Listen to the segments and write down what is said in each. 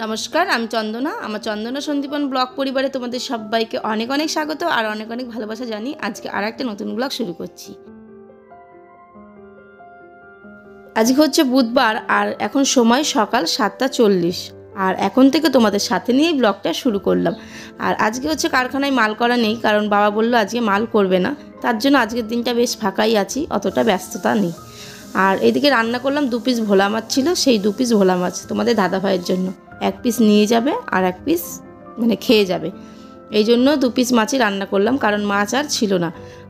নমস্কার, আমি চন্দনা। আমার চন্দনা সন্দীপন ব্লগ পরিবারে তোমাদের সবাইকে অনেক অনেক স্বাগত আর অনেক অনেক ভালোবাসা জানি। আজকে আর একটা নতুন ব্লগ শুরু করছি। আজকে হচ্ছে বুধবার আর এখন সময় সকাল 7:40 আর এখন থেকে তোমাদের সাথে নিয়েই ব্লগটা শুরু করলাম। আর আজকে হচ্ছে কারখানায় মাল করা নেই, কারণ বাবা বললো আজকে মাল করবে না, তার জন্য আজকের দিনটা বেশ ফাঁকাই আছি, অতটা ব্যস্ততা নেই। আর এদিকে রান্না করলাম 2 পিস ভোলা মাছ ছিল, সেই 2 পিস ভোলা মাছ তোমাদের দাদা ভাইয়ের জন্য। 1 পিস নিয়ে যাবে আর 1 পিস খেয়ে যাবে, এই জন্য 2 পিস মাছই রান্না করলাম, কারণ মাছ আর ছিল না।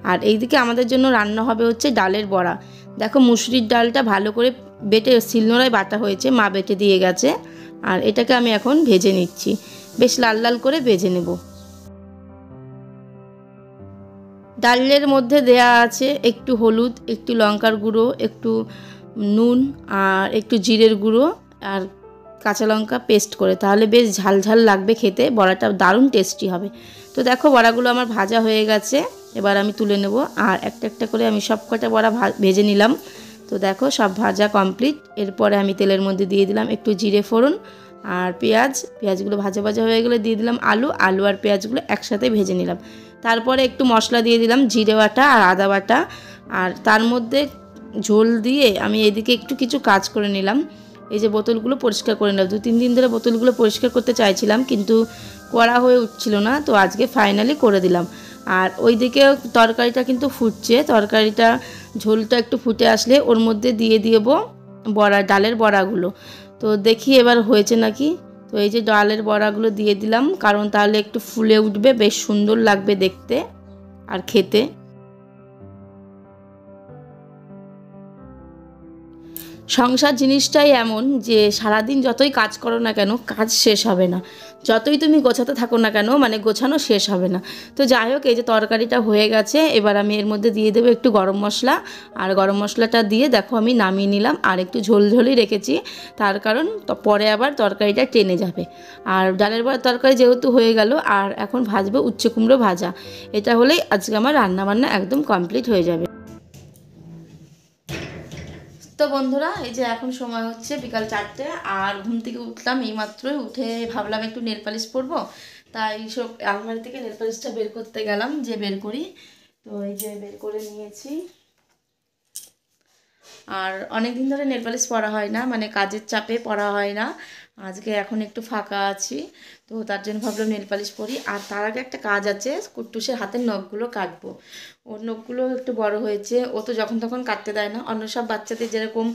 আর এইদিকে আমাদের জন্য রান্না হবে হচ্ছে ডালের বড়া। দেখো মুসুরির ডালটা ভালো করে বেটে শিলনোড়ায় বাটা হয়েছে, মা বেটে দিয়ে গেছে। আর এটাকে আমি এখন ভেজে নিচ্ছি, বেশ লাল লাল করে ভেজে নেব। ডালের মধ্যে দেয়া আছে একটু হলুদ, একটু লঙ্কার গুঁড়ো, একটু নুন আর একটু জিরের গুঁড়ো আর কাঁচা লঙ্কা পেস্ট করে, তাহলে বেশ ঝাল ঝাল লাগবে খেতে, বড়াটা দারুণ টেস্টি হবে। তো দেখো বড়াগুলো আমার ভাজা হয়ে গেছে, এবার আমি তুলে নেব। আর একটা একটা করে আমি সব কটা বড়া ভেজে নিলাম। তো দেখো সব ভাজা কমপ্লিট। এরপরে আমি তেলের মধ্যে দিয়ে দিলাম একটু জিরে ফোড়ন আর পেঁয়াজগুলো ভাজা ভাজা হয়ে গেলে দিয়ে দিলাম আলু আর পেঁয়াজগুলো একসাথে ভেজে নিলাম। তারপরে একটু মশলা দিয়ে দিলাম, জিরে বাটা আর আদা বাটা। আর তার মধ্যে ঝোল দিয়ে আমি এদিকে একটু কিছু কাজ করে নিলাম। এই যে বোতলগুলো পরিষ্কার করে নিলাম, 2-3 দিন ধরে বোতলগুলো পরিষ্কার করতে চাইছিলাম, কিন্তু করা হয়ে উঠছিল না, তো আজকে ফাইনালি করে দিলাম। আর ওইদিকে তরকারিটা কিন্তু ফুটছে, তরকারিটা ঝোলটা একটু ফুটে আসলে ওর মধ্যে দিয়ে দেব ডালের বড়াগুলো। তো দেখি এবার হয়েছে নাকি। তো এই যে ডালের বড়াগুলো দিয়ে দিলাম, কারণ তাহলে একটু ফুলে উঠবে, বেশ সুন্দর লাগবে দেখতে আর খেতে। সংসার জিনিসটাই এমন যে সারাদিন যতই কাজ করো না কেন কাজ শেষ হবে না, যতই তুমি গোছাতে থাকো না কেন গোছানো শেষ হবে না। তো যাই হোক, এই যে তরকারিটা হয়ে গেছে, এবার আমি এর মধ্যে দিয়ে দেবো একটু গরম মশলা। আর গরম মশলাটা দিয়ে দেখো আমি নামিয়ে নিলাম। আর একটু ঝোলঝোলই রেখেছি, তার কারণ পরে আবার তরকারিটা টেনে যাবে। আর ডালের বড়ার তরকারি যেহেতু হয়ে গেল, আর এখন ভাজবো উচ্ছে কুমড়ো ভাজা। এটা হলেই আজকে আমার রান্নাবান্না একদম কমপ্লিট হয়ে যাবে। তো বন্ধুরা, এই যে এখন সময় হচ্ছে বিকাল 4টে আর ঘুম থেকে উঠলাম এইমাত্রই। উঠে ভাবলাম একটু নেল পালিশ পরবো, তাই সব আলমারি থেকে নেল পালিশটা বের করতে গেলাম, যে বের করি। তো এই যে বের করে নিয়েছি। আর অনেক দিন ধরে নেল পালিশ পরা হয় না, কাজের চাপে পরা হয় না। আজকে এখন একটু ফাঁকা আছি, তো তার জন্য ভাবলাম নেল পালিশ পরি। আর তার আগে একটা কাজ আছে, কুট্টুসের হাতের নখগুলো কাটবো। ওর নখগুলো একটু বড় হয়েছে, ও তো যখন তখন কাটতে দেয় না, অন্য সব বাচ্চাদের যেরকম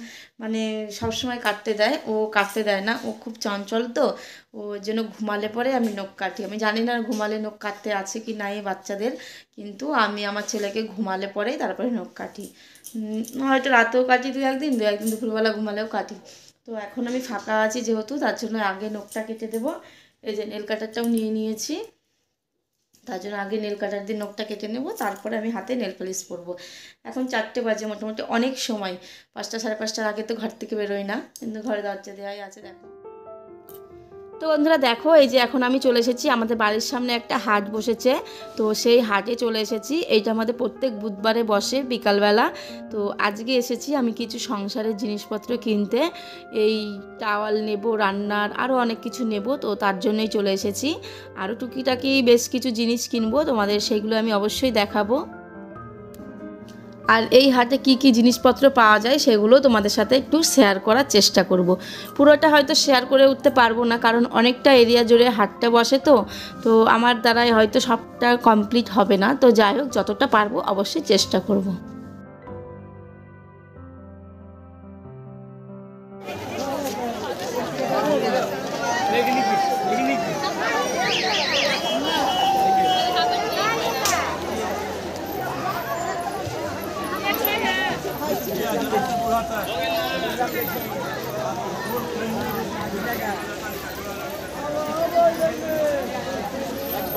সবসময় কাটতে দেয়, ও কাটতে দেয় না। ও খুব চঞ্চল, তো ওর জন্য ঘুমালে পরে আমি নখ কাটি। আমি জানি না ঘুমালে নখ কাটতে আছে কি নাই বাচ্চাদের, কিন্তু আমি আমার ছেলেকে ঘুমালে পরেই তারপরে নখ কাটি। হয়তো রাতেও কাটি দু একদিন দুপুরবেলা ঘুমালেও কাটি। তো এখন আমি ফাঁকা আছি যেহেতু, তার জন্য আগে নখটা কেটে দেবো। এই যে নেল কাটারটাও নিয়ে নিয়েছি, তার জন্য আগে নেল কাটার দিয়ে নখটা কেটে নেব, তারপরে আমি হাতে নেল পালিশ পরবো। এখন 4টে বাজে, মোটামুটি অনেক সময়। 5টা সাড়ে 5টার আগে তো ঘর থেকে বেরোই না, কিন্তু ঘরে দরজা দেওয়াই আছে। দেখো তো বন্ধুরা, দেখো এই যে এখন আমি চলে এসেছি, আমাদের বাড়ির সামনে একটা হাট বসেছে, তো সেই হাটে চলে এসেছি। এইটা আমাদের প্রত্যেক বুধবারে বসে বিকালবেলা। তো আজকে এসেছি আমি কিছু সংসারের জিনিসপত্র কিনতে, এই টাওয়াল নেব, রান্নার আরও অনেক কিছু নেব, তো তার জন্যই চলে এসেছি। আরও টুকিটাকি বেশ কিছু জিনিস কিনবো, তোমাদের সেগুলো আমি অবশ্যই দেখাবো। আর এই হাটে কি কি জিনিসপত্র পাওয়া যায় সেগুলো তোমাদের সাথে একটু শেয়ার করার চেষ্টা করব। পুরোটা হয়তো শেয়ার করে উঠতে পারবো না, কারণ অনেকটা এরিয়া জুড়ে হাটটা বসে, তো আমার দ্বারাই হয়তো সবটা কমপ্লিট হবে না। তো যাই হোক, যতটা পারবো অবশ্যই চেষ্টা করব।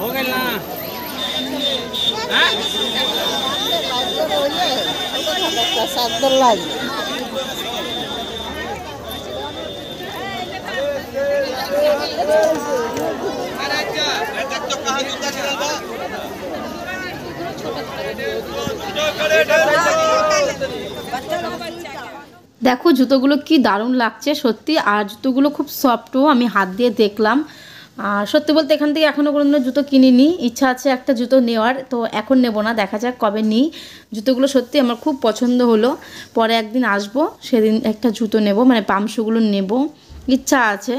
हो गए ना हाँ सादर लाग तो कहाँ जूता गिरा था बच्चा দেখো জুতোগুলো কি দারুণ লাগছে সত্যি, আর জুতোগুলো খুব সফটও, আমি হাত দিয়ে দেখলাম। আর সত্যি বলতে এখান থেকে এখনও কোনো জুতো কিনিনি, ইচ্ছা আছে একটা জুতো নেওয়ার, তো এখন নেব না, দেখা যাক কবে নিই। জুতোগুলো সত্যি আমার খুব পছন্দ হলো, পরে একদিন আসবো সেদিন একটা জুতো নেব, মানে পামশুগুলো নেব ইচ্ছা আছে।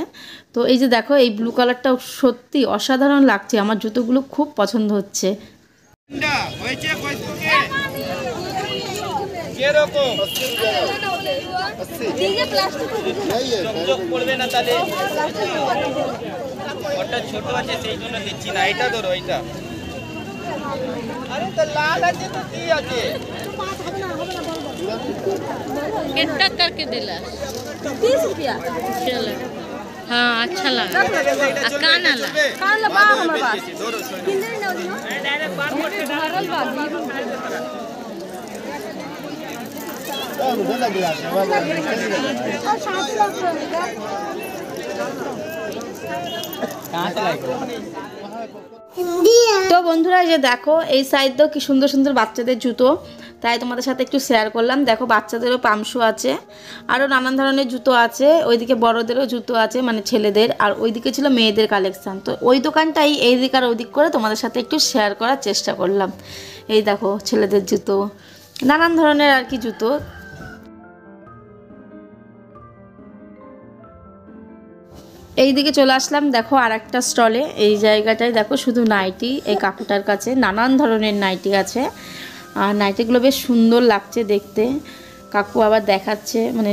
তো এই যে দেখো এই ব্লু কালারটাও সত্যি অসাধারণ লাগছে, আমার জুতোগুলো খুব পছন্দ হচ্ছে। ওটা ছোট আছে সেই জন্য দিচ্ছি না, এটা ধরো এইটা। আরে তো লাল আছে তো কি আছে? कितना करके दिला 30 रुपया चलो। हाँ अच्छा लगा कान वाला कान वाला बा हमारे पास किंदर ना दिनो डायरेक्ट बार कोड के भरल बा और 7 लाख का कहां से लाए? তো বন্ধুরা এই যে দেখো এই সাইডেও কি সুন্দর সুন্দর বাচ্চাদের জুতো, তাই তোমাদের সাথে একটু শেয়ার করলাম। দেখো বাচ্চাদেরও পামশু আছে, আরও নানান ধরনের জুতো আছে, ওইদিকে বড়দেরও জুতো আছে মানে ছেলেদের, আর ওইদিকে ছিল মেয়েদের কালেকশান। তো ওই দোকানটাই এই দিক আর ওই দিক করে তোমাদের সাথে একটু শেয়ার করার চেষ্টা করলাম। এই দেখো ছেলেদের জুতো, নানান ধরনের আর কি জুতো। এইদিকে চলে আসলাম দেখো আর একটা স্টলে, এই জায়গাটায় দেখো শুধু নাইটি, এই কাকুটার কাছে নানান ধরনের নাইটি আছে, আর নাইটিগুলো বেশ সুন্দর লাগছে দেখতে। কাকু আবার দেখাচ্ছে, মানে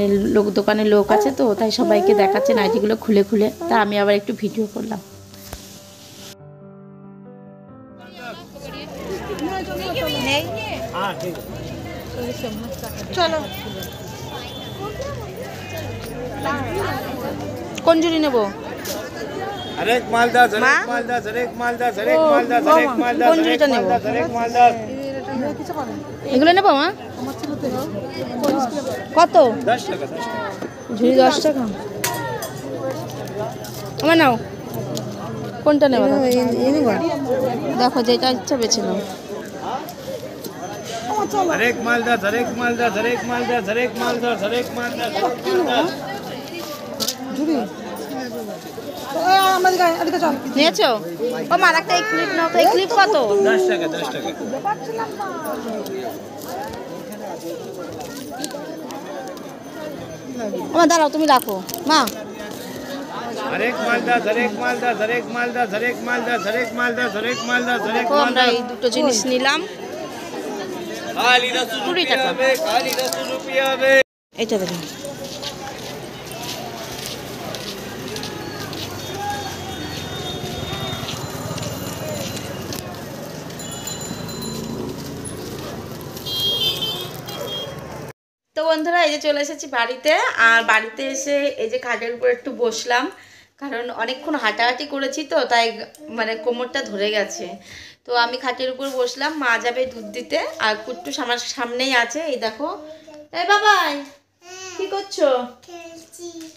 দোকানে লোক আছে তো তাই সবাইকে দেখাচ্ছে নাইটিগুলো খুলে খুলে, তা আমি আবার একটু ভিডিও করলাম। চলো কোন জুড়ি নেবো? हरेक मालदा हरेक मालदा हरेक मालदा हरेक मालदा हरेक मालदा কোন জুড়িটা নেবো? हरेक मालदा এগুলো নেবো মা? কত 10 টাকা ঝুড়ি? 10 টাকা। আমার নাও, কোনটা নেবো? দেখো যেটা ইচ্ছা বেছে নাও। हरेक मालदा हरेक मालदा हरेक मालदा हरेक मालदा हरेक मालदा নিয়েছো? ও মার একটা এই ক্লিপ নাও তো, এই ক্লিপ কত? 10 টাকা 10 টাকা। আমার দাঁড়াও তুমি রাখো মা। हरेक मालदा हरेक मालदा हरेक मालदा हरेक मालदा हरेक मालदा हरेक मालदा हरेक দেখো আমরা এই দুটো জিনিস নিলাম, खाली 10 20 रुपया টাকা। में खाली 10 रुपया में। এটা দেখুন। তো বন্ধুরা এই যে চলে এসেছি বাড়িতে, আর বাড়িতে এসে এই যে খাটের উপর একটু বসলাম, কারণ অনেকক্ষণ হাঁটাহাঁটি করেছি তো তাই মানে কোমরটা ধরে গেছে। তো আমি খাটের উপর বসলাম, মা যাবে দুধ দিতে, আর কুট্টু আমার সামনেই আছে। এই দেখো, এই বাবাই কি করছো?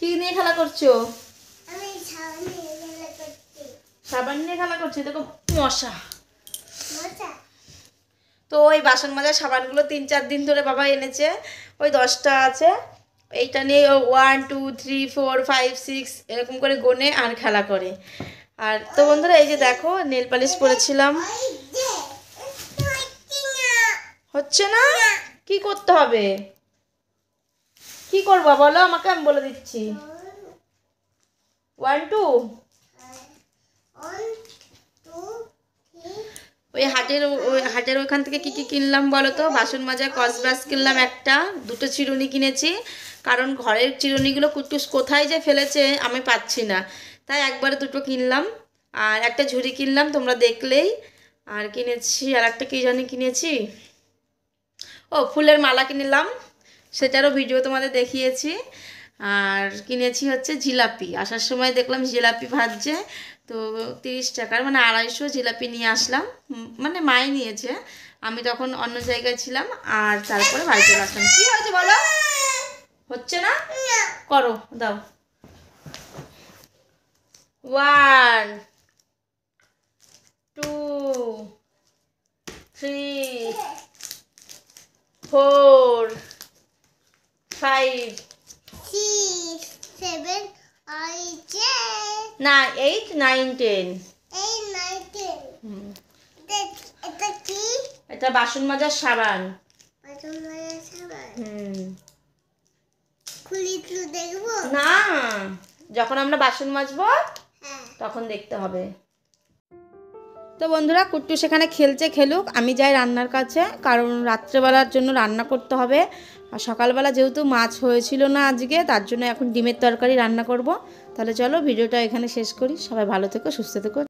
কি নিয়ে খেলা করছো? সাবান নিয়ে খেলা করছি। দেখো মশা। তো ওই বাসন মাজার সাবানগুলো 3-4 দিন ধরে বাবা এনেছে, ওই 10টা আছে। এইটা নিয়ে 1 2 3 4 5 6 এরকম করে গোনে আর খেলা করে। আর তো বন্ধুরা এই যে দেখো নেল পালিশ পরেছিলাম, হচ্ছে না, কি করতে হবে? কি করবা বলো আমাকে, আমি বলে দিচ্ছি। 1 2 ওই হাটের ওইখান থেকে কি কি কিনলাম বলো তো? বাসন মাজা কস ব্রাশ কিনলাম একটা, দুটো চিরুনি কিনেছি, কারণ ঘরের চিরুনিগুলো কুটুস কোথায় যে ফেলেছে আমি পাচ্ছি না, তাই একবারে দুটো কিনলাম। আর একটা ঝুড়ি কিনলাম তোমরা দেখলেই। আর কিনেছি আর একটা কী জানি কিনেছি, ও ফুলের মালা কিনলাম, সেটারও ভিডিও তোমাদের দেখিয়েছি। আর কিনেছি হচ্ছে জিলাপি, আসার সময় দেখলাম জিলাপি ভাজছে, তো 30 টাকার মানে 250 জিলাপি নিয়ে আসলাম, মানে মাই নিয়েছে, আমি তখন অন্য জায়গায় ছিলাম। আর তারপরে বাড়ি চলে আসলাম। কী হয়েছে বলো? হচ্ছে না, করো দাও। 1 2 3 4 5 না 8 9 10। এই নাইটে এটা কি এটা বাসন মাজার সাবান। বাথরুম এর সাবান হুম। খুলি তো দেখবো না, যখন আমরা বাসন মাজবো হ্যাঁ তখন দেখতে হবে। তো বন্ধুরা কুট্টু সেখানে খেলছে, খেলুক, আমি যাই রান্নার কাছে, কারণ রাত্রেবেলার জন্য রান্না করতে হবে। আর সকালবেলা যেহেতু মাছ হয়েছিল না আজকে, তার জন্য এখন ডিমের তরকারি রান্না করব। তাহলে চলো ভিডিওটা এখানে শেষ করি। সবাই ভালো থেকো, সুস্থ থেকো।